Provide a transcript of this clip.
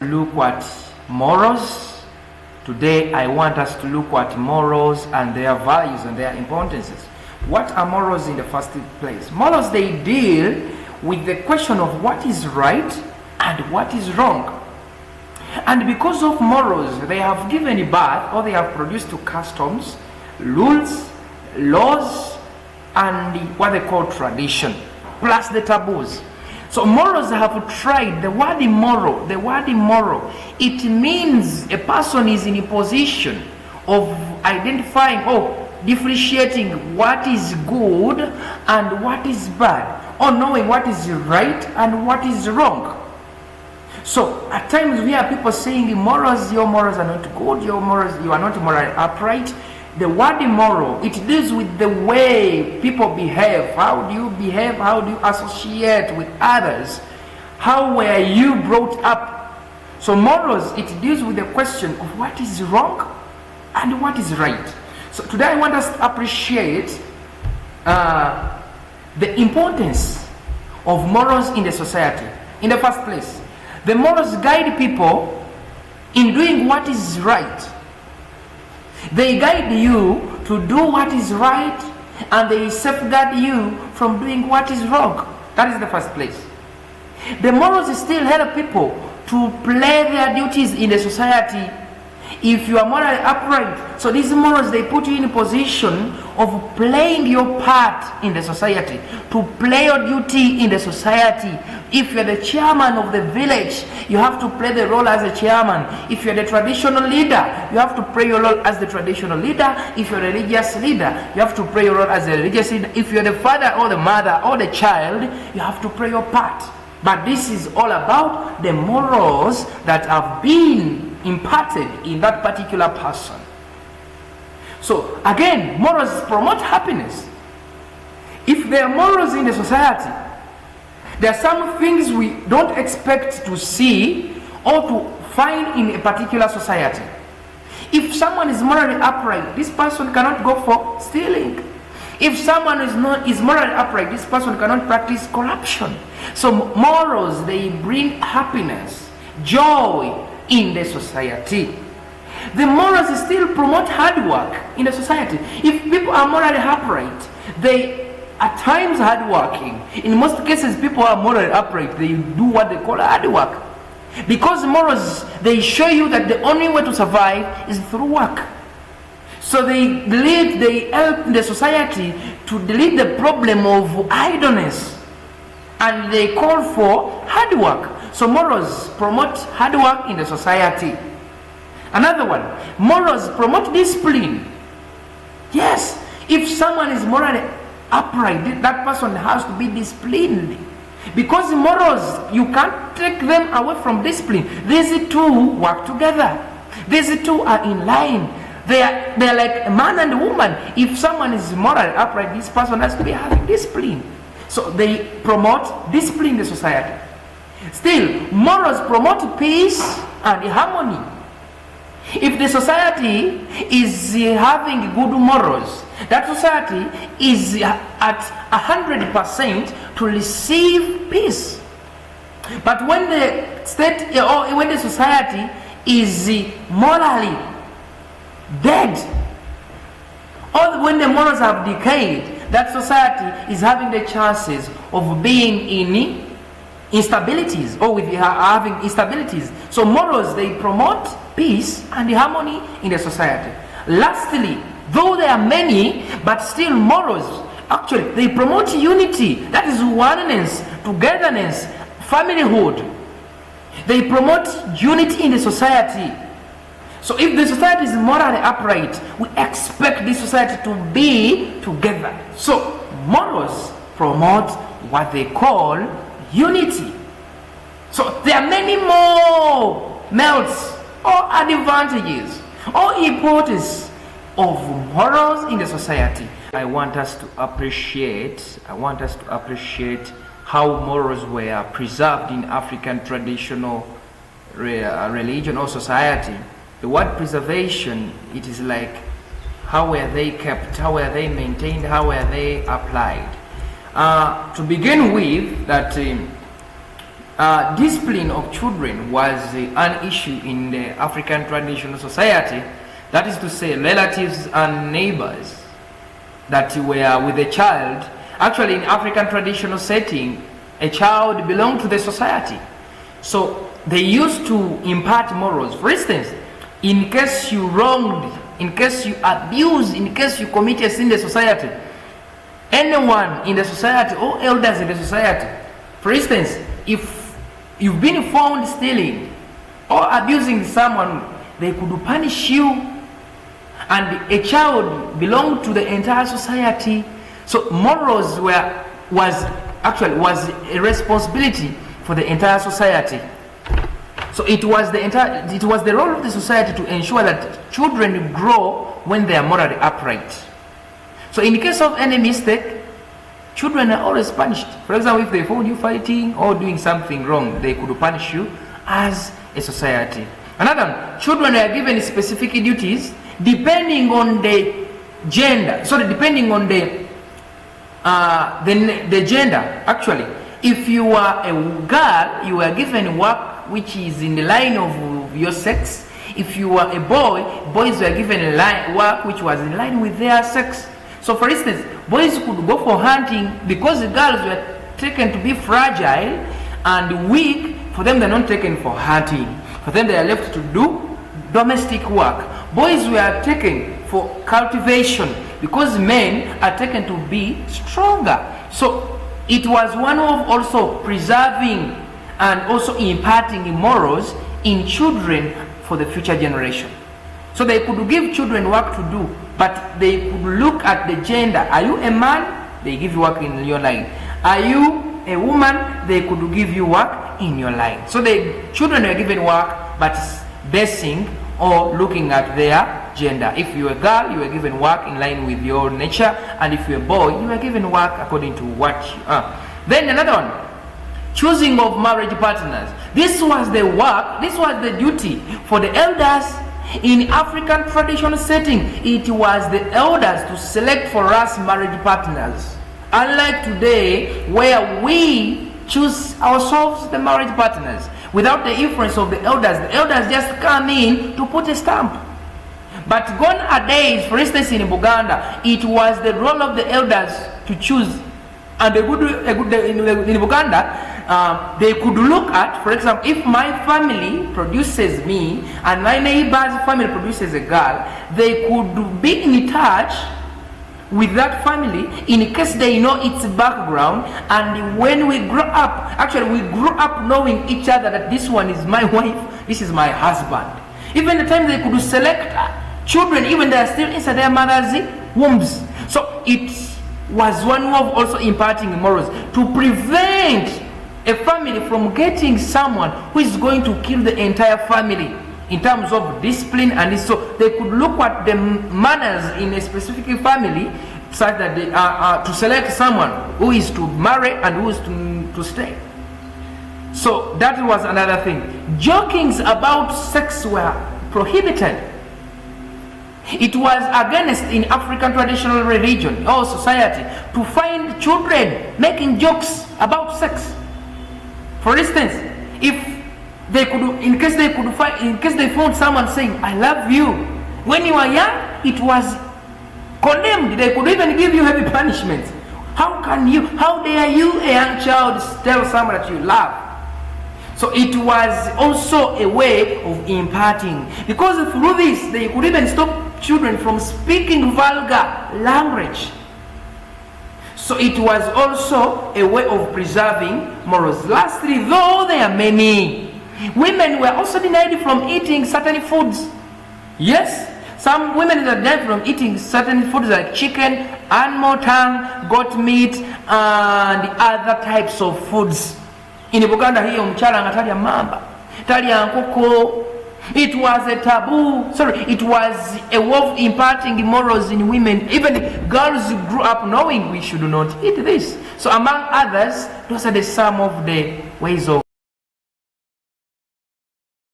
Look at morals. Today I want us to look at morals and their values and their importances. What are morals in the first place? Morals, they deal with the question of what is right and what is wrong. And because of morals, they have given birth, or they have produced to customs, rules, laws, and what they call tradition, plus the taboos. So morals have tried, the word immoral, it means a person is in a position of identifying or differentiating what is good and what is bad, or knowing what is right and what is wrong. So at times we hear people saying your morals are not good, you are not morally upright. The word immoral, it deals with the way people behave. How do you behave? How do you associate with others? How were you brought up? So morals, it deals with the question of what is wrong and what is right. So today I want us to appreciate the importance of morals in the society. In the first place, the morals guide people in doing what is right. They guide you to do what is right, and they safeguard you from doing what is wrong. That is the first place. The morals still help people to play their duties in the society. If you are morally upright, so these morals, they put you in a position of playing your part in the society, to play your duty in the society. If you're the chairman of the village, you have to play the role as a chairman. If you're the traditional leader, you have to play your role as the traditional leader. If you're a religious leader, you have to play your role as a religious leader. If you're the father or the mother or the child, you have to play your part. But this is all about the morals that have been imparted in that particular person. So again, morals promote happiness. If there are morals in the society, there are some things we don't expect to see or to find in a particular society. If someone is morally upright, this person cannot go for stealing. If someone is morally upright, this person cannot practice corruption. So morals, they bring happiness, joy in the society. The morals still promote hard work in the society. If people are morally upright, they at times hardworking. In most cases, people are morally upright. They do what they call hard work. Because morals, they show you that the only way to survive is through work. So they help the society to delete the problem of idleness. And they call for hard work. So morals promote hard work in the society. Another one, morals promote discipline. Yes, if someone is morally upright, that person has to be disciplined. Because morals, you can't take them away from discipline. These two work together. These two are in line. They're like a man and a woman. If someone is morally upright, this person has to be having discipline. So they promote discipline in the society. Still, morals promote peace and harmony. If the society is having good morals, that society is at 100% to receive peace. But when the state or when the society is morally dead, or when the morals have decayed, that society is having the chances of being in instabilities, or with having instabilities. So morals, they promote peace and harmony in the society. Lastly, though there are many, but still morals, actually, they promote unity. That is oneness, togetherness, familyhood. They promote unity in the society. So if the society is morally upright, we expect this society to be together. So morals promote what they call unity. So there are many more merits or advantages or importance of morals in the society. I want us to appreciate how morals were preserved in African traditional religion or society. The word preservation, it is like how were they kept, how were they maintained, how were they applied. To begin with, that discipline of children was an issue in the African traditional society. That is to say, relatives and neighbors that were with a child. Actually, in African traditional setting, a child belonged to the society. So they used to impart morals. For instance, in case you wronged, in case you abused, in case you committed a sin in the society, anyone in the society or elders in the society, for instance, if you've been found stealing or abusing someone, they could punish you, and a child belonged to the entire society. So morals was a responsibility for the entire society. So it was the role of the society to ensure that children grow when they are morally upright. So in case of any mistake, children are always punished. For example, if they found you fighting or doing something wrong, they could punish you as a society. Another one, children are given specific duties depending on the gender. So depending on the gender, actually. If you are a girl, you are given work which is in the line of your sex. If you are a boy, boys were given work which was in line with their sex. So for instance, boys could go for hunting because the girls were taken to be fragile and weak. For them, they're not taken for hunting. For them, they are left to do domestic work. Boys were taken for cultivation because men are taken to be stronger. So it was one of also preserving and also imparting morals in children for the future generation. So they could give children work to do, but they could look at the gender. Are you a man? They give you work in your line. Are you a woman? They could give you work in your line. So the children are given work, but basing or looking at their gender. If you're a girl, you are given work in line with your nature, and if you're a boy, you are given work according to what you are. Then another one, choosing of marriage partners. This was the work, this was the duty for the elders. In African traditional setting, it was the elders to select for us marriage partners. Unlike today, where we choose ourselves the marriage partners without the influence of the elders just come in to put a stamp. But gone are days, for instance in Buganda, it was the role of the elders to choose. And in Buganda, they could look at, for example, if my family produces me and my neighbor's family produces a girl, they could be in touch with that family in case they know its background. And when we grow up, actually we grew up knowing each other, that this one is my wife, this is my husband. Even the time they could select children, even they are still inside their mother's wombs. So it was one way of also imparting morals to prevent a family from getting someone who is going to kill the entire family in terms of discipline. And so they could look at the manners in a specific family such that they are to select someone who is to marry and who is to stay. So that was another thing. Jokings about sex were prohibited. It was against in African traditional religion or society to find children making jokes about sex. For instance, if they could, in case they found someone saying "I love you" when you were young, it was condemned. They could even give you heavy punishments. How dare you, a young child, tell someone that you love? So it was also a way of imparting, because through this they could even stop children from speaking vulgar language. So it was also a way of preserving morals. Lastly, though there are many, women were also denied from eating certain foods. Yes, some women are denied from eating certain foods like chicken, animal tongue, goat meat, and other types of foods. In Buganda here, omukyala nga talya mamba, talya nkoko. It was a taboo. It was a way of imparting morals in women. Even girls grew up knowing we should not eat this. So among others, those are some of the ways of